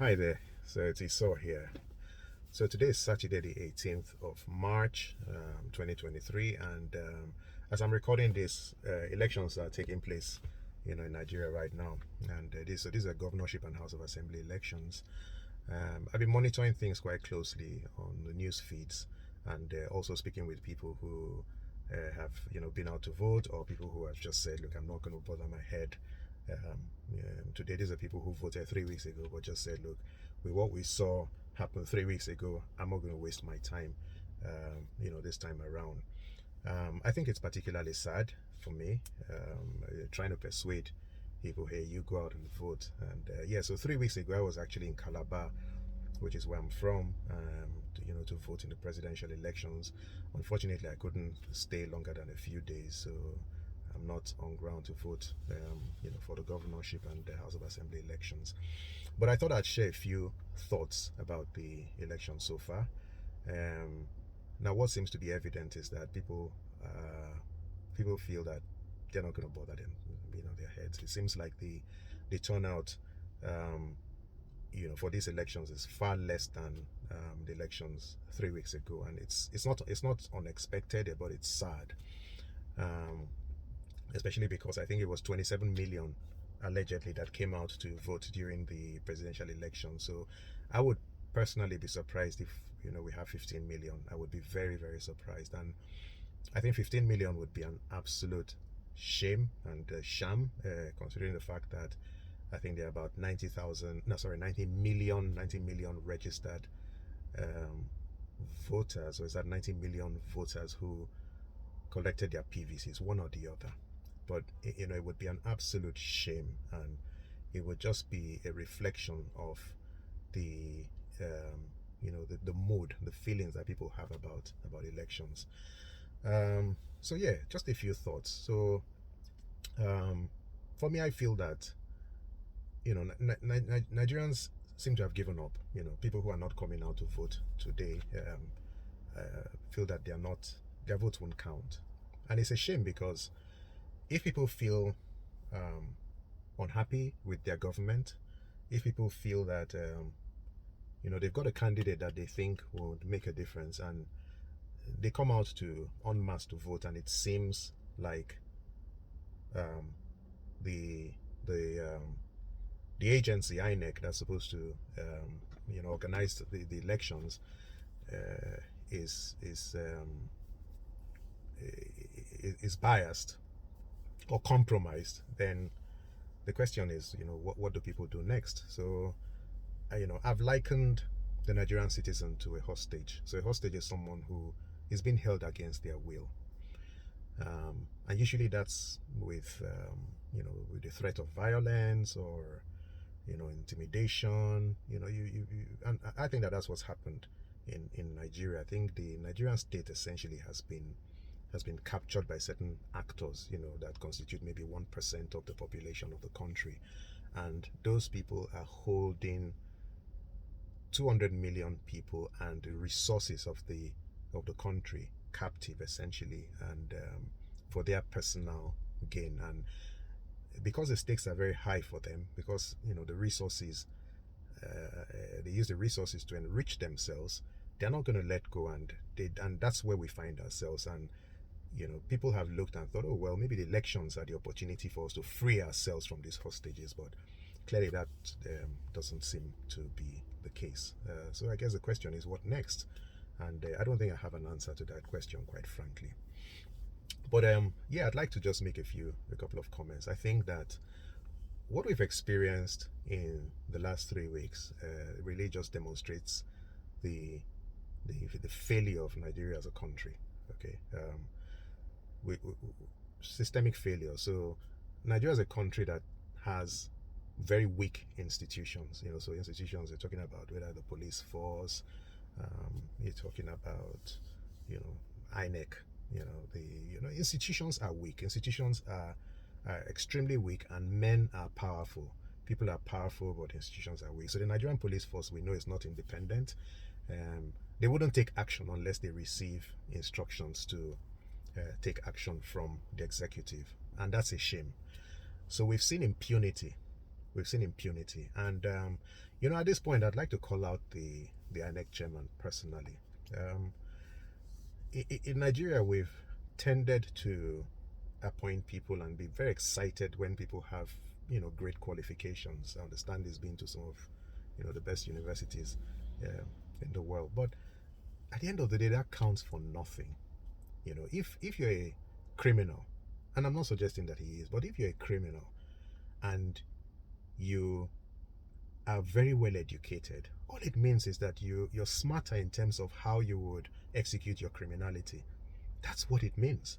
Hi there. So it's Esau here. So today is Saturday, the 18th of March, 2023, and as I'm recording this, elections are taking place, in Nigeria right now, and these are governorship and House of Assembly elections. I've been monitoring things quite closely on the news feeds, and also speaking with people who have been out to vote, or people who have just said, look, I'm not going to bother my head. Today, these are people who voted 3 weeks ago, but just said, look, with what we saw happen 3 weeks ago, I'm not going to waste my time, this time around. I think it's particularly sad for me, trying to persuade people, hey, you go out and vote. And so 3 weeks ago, I was actually in Calabar, which is where I'm from, to vote in the presidential elections. Unfortunately, I couldn't stay longer than a few days, so I'm not on ground to vote, for the governorship and the House of Assembly elections. But I thought I'd share a few thoughts about the election so far. Now, what seems to be evident is that people feel that they're not going to bother them, their heads. It seems like the turnout, for these elections is far less than the elections 3 weeks ago, and it's not unexpected, but it's sad. Especially because I think it was 27 million allegedly that came out to vote during the presidential election. So I would personally be surprised if we have 15 million. I would be very, very surprised, and I think 15 million would be an absolute shame and sham, considering the fact that I think there are about 90 million registered voters, or is that 90 million voters who collected their PVCs, one or the other. But it would be an absolute shame, and it would just be a reflection of the the mood, the feelings that people have about elections. So yeah, just a few thoughts. So for me, I feel that Nigerians seem to have given up. People who are not coming out to vote today feel that their vote won't count, and it's a shame because if people feel unhappy with their government, if people feel that they've got a candidate that they think would make a difference, and they come out to en masse to vote, and it seems like the agency INEC that's supposed to organize the elections is biased or compromised, then the question is, what do people do next? So, I've likened the Nigerian citizen to a hostage. So a hostage is someone who is being held against their will, and usually that's with, with the threat of violence or, intimidation. And I think that that's what's happened in Nigeria. I think the Nigerian state essentially has been captured by certain actors, that constitute maybe 1% of the population of the country, and those people are holding 200 million people and the resources of the country captive, essentially, and for their personal gain. And because the stakes are very high for them, because the resources, they use the resources to enrich themselves, they're not going to let go, and that's where we find ourselves. And people have looked and thought, oh, well, maybe the elections are the opportunity for us to free ourselves from these hostages, but clearly that doesn't seem to be the case. So I guess the question is, what next? And I don't think I have an answer to that question, quite frankly. But I'd like to just make a couple of comments. I think that what we've experienced in the last 3 weeks really just demonstrates the failure of Nigeria as a country. Okay. Systemic failure. So Nigeria is a country that has very weak institutions. So institutions you're talking about, whether the police force, you're talking about, INEC. The institutions are weak. Institutions are extremely weak, and men are powerful. People are powerful, but institutions are weak. So the Nigerian police force, we know, is not independent. They wouldn't take action unless they receive instructions to take action from the executive, and that's a shame. So we've seen impunity we've seen impunity. And at this point, I'd like to call out the INEC chairman personally. Um, in Nigeria, we've tended to appoint people and be very excited when people have great qualifications. I understand he's been to some of the best universities in the world, but at the end of the day, that counts for nothing. If you're a criminal, and I'm not suggesting that he is, but if you're a criminal and you are very well educated, all it means is that you're smarter in terms of how you would execute your criminality. That's what it means.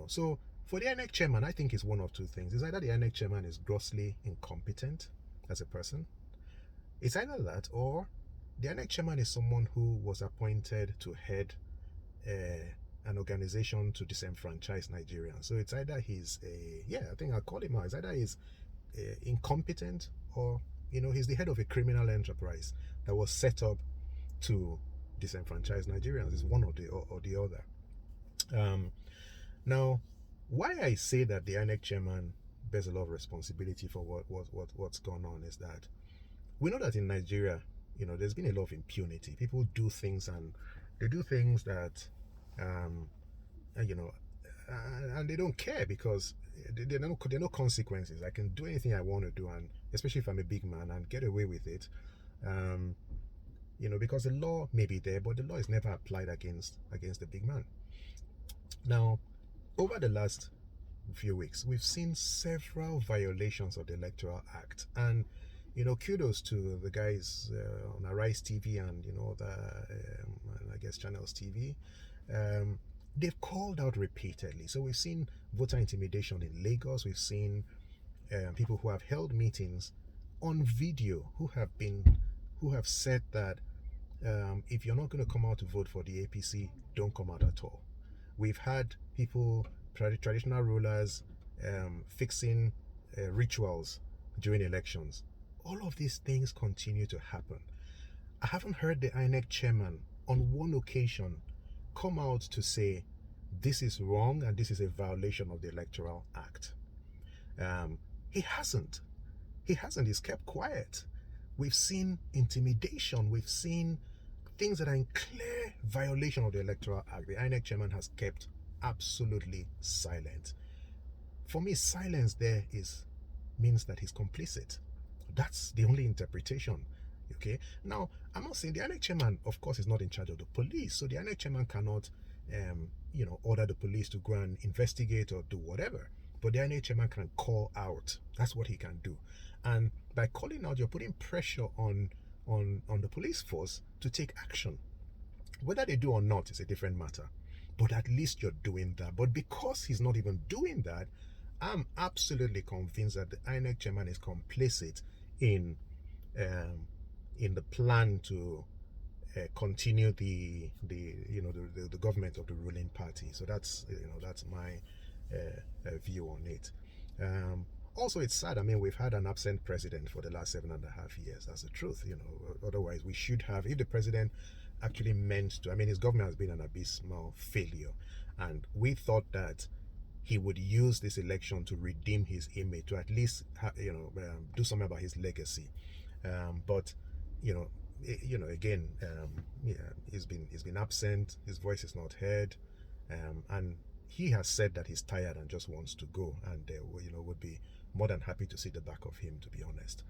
So for the INEC chairman, I think it's one of two things. It's either the INEC chairman is grossly incompetent as a person. It's either that, or the INEC chairman is someone who was appointed to head an organization to disenfranchise Nigerians. So it's either I think I'll call him out. It's either he's incompetent, or he's the head of a criminal enterprise that was set up to disenfranchise Nigerians. It's one or the other. Now, why I say that the INEC chairman bears a lot of responsibility for what's gone on is that we know that in Nigeria, there's been a lot of impunity. People do things, and they do things that, and they don't care, because there are no consequences. I can do anything I want to do, and especially if I'm a big man, and get away with it. Because the law may be there, but the law is never applied against the big man. Now, over the last few weeks, we've seen several violations of the Electoral Act, and kudos to the guys on Arise TV and I guess Channels TV. They've called out repeatedly. So we've seen voter intimidation in Lagos. We've seen people who have held meetings on video who have said that if you're not going to come out to vote for the APC, don't come out at all. We've had people, traditional rulers, fixing rituals during elections. All of these things continue to happen. I haven't heard the INEC chairman on one occasion come out to say this is wrong and this is a violation of the Electoral Act. He hasn't. He's kept quiet. We've seen intimidation. We've seen things that are in clear violation of the Electoral Act. The INEC chairman has kept absolutely silent. For me, silence there means that he's complicit. That's the only interpretation. Okay. Now, I'm not saying the INEC chairman, of course, is not in charge of the police. So the INEC chairman cannot, order the police to go and investigate or do whatever. But the INEC chairman can call out. That's what he can do. And by calling out, you're putting pressure on the police force to take action. Whether they do or not is a different matter. But at least you're doing that. But because he's not even doing that, I'm absolutely convinced that the INEC chairman is complicit in the plan to continue the government of the ruling party. So that's my view on it. Also, it's sad. I mean, we've had an absent president for the last 7.5 years. That's the truth. Otherwise we should have. If the president actually meant to, I mean, his government has been an abysmal failure, and we thought that he would use this election to redeem his image, to at least do something about his legacy. But again, he's been absent. His voice is not heard, and he has said that he's tired and just wants to go, and would be more than happy to see the back of him, to be honest.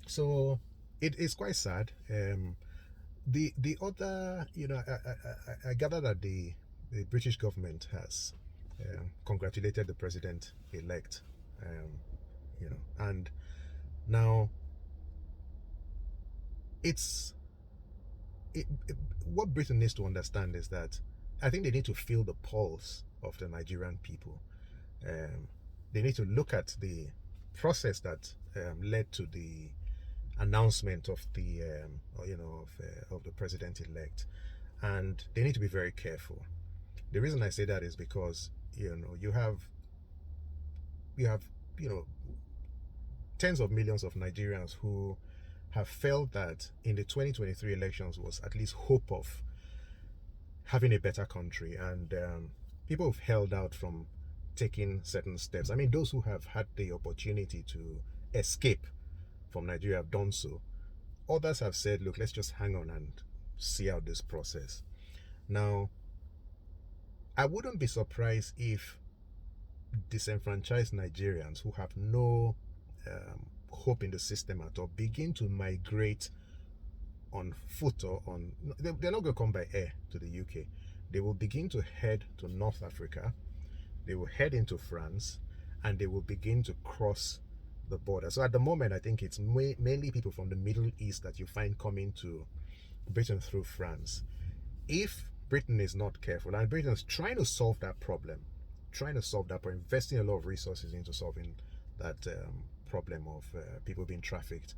So it is quite sad. The other, I gather that the British government has congratulated the president-elect, and now what Britain needs to understand is that I think they need to feel the pulse of the Nigerian people. They need to look at the process that led to the announcement of the the president-elect, and they need to be very careful. The reason I say that is because you have tens of millions of Nigerians who have felt that in the 2023 elections was at least hope of having a better country, and people have held out from taken certain steps. I mean, those who have had the opportunity to escape from Nigeria have done so. Others have said, look, let's just hang on and see out this process. Now, I wouldn't be surprised if disenfranchised Nigerians who have no hope in the system at all begin to migrate on foot or on, they're not going to come by air to the UK. They will begin to head to North Africa, they will head into France, and they will begin to cross the border. So at the moment, I think it's mainly people from the Middle East that you find coming to Britain through France. If Britain is not careful, and Britain is trying to solve that problem, investing a lot of resources into solving that problem of people being trafficked,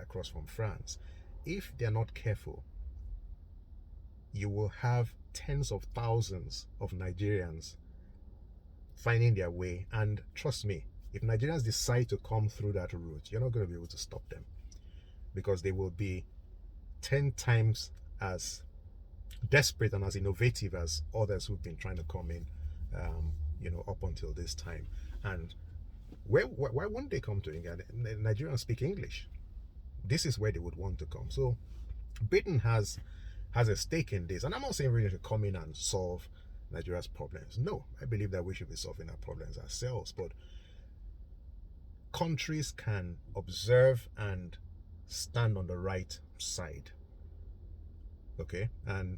across from France. If they're not careful, you will have tens of thousands of Nigerians finding their way. And trust me, if Nigerians decide to come through that route, you're not going to be able to stop them, because they will be 10 times as desperate and as innovative as others who've been trying to come in, up until this time. And why wouldn't they come to England? Nigerians speak English. This is where they would want to come. So Britain has a stake in this. And I'm not saying we're going to come in and solve Nigeria's problems. No, I believe that we should be solving our problems ourselves. But countries can observe and stand on the right side. Okay? And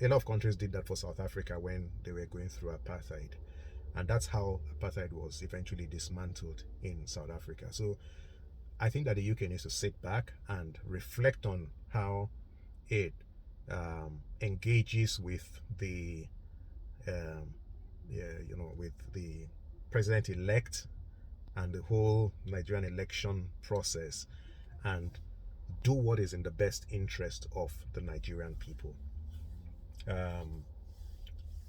a lot of countries did that for South Africa when they were going through apartheid. And that's how apartheid was eventually dismantled in South Africa. So I think that the UK needs to sit back and reflect on how it engages with the with the president-elect and the whole Nigerian election process, and do what is in the best interest of the Nigerian people.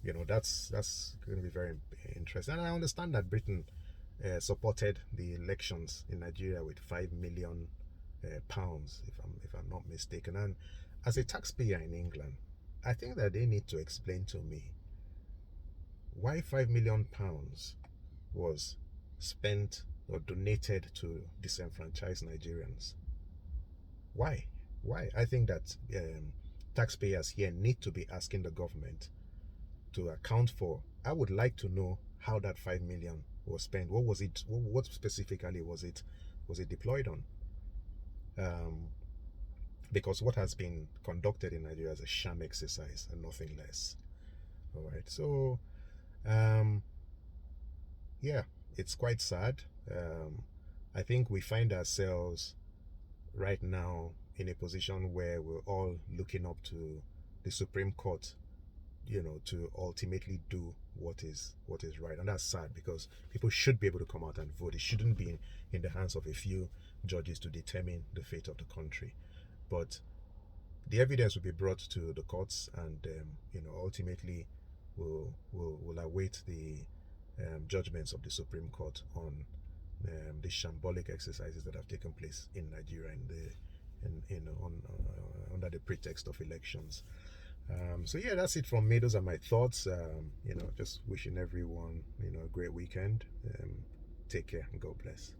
That's going to be very interesting. And I understand that Britain supported the elections in Nigeria with £5 million, if I'm not mistaken. And as a taxpayer in England, I think that they need to explain to me why £5 million was spent or donated to disenfranchised Nigerians. Why? I think that taxpayers here need to be asking the government to account for. I would like to know how that 5 million was spent. What was it? What specifically was it deployed on? Because what has been conducted in Nigeria is a sham exercise and nothing less. All right. So, yeah, it's quite sad. I think we find ourselves right now in a position where we're all looking up to the Supreme Court, to ultimately do what is right. And that's sad, because people should be able to come out and vote. It shouldn't be in the hands of a few judges to determine the fate of the country. But the evidence will be brought to the courts, and ultimately will await the judgments of the Supreme Court on the shambolic exercises that have taken place in Nigeria under the pretext of elections. So yeah, that's it from me. Those are my thoughts. Just wishing everyone a great weekend. Take care and God bless.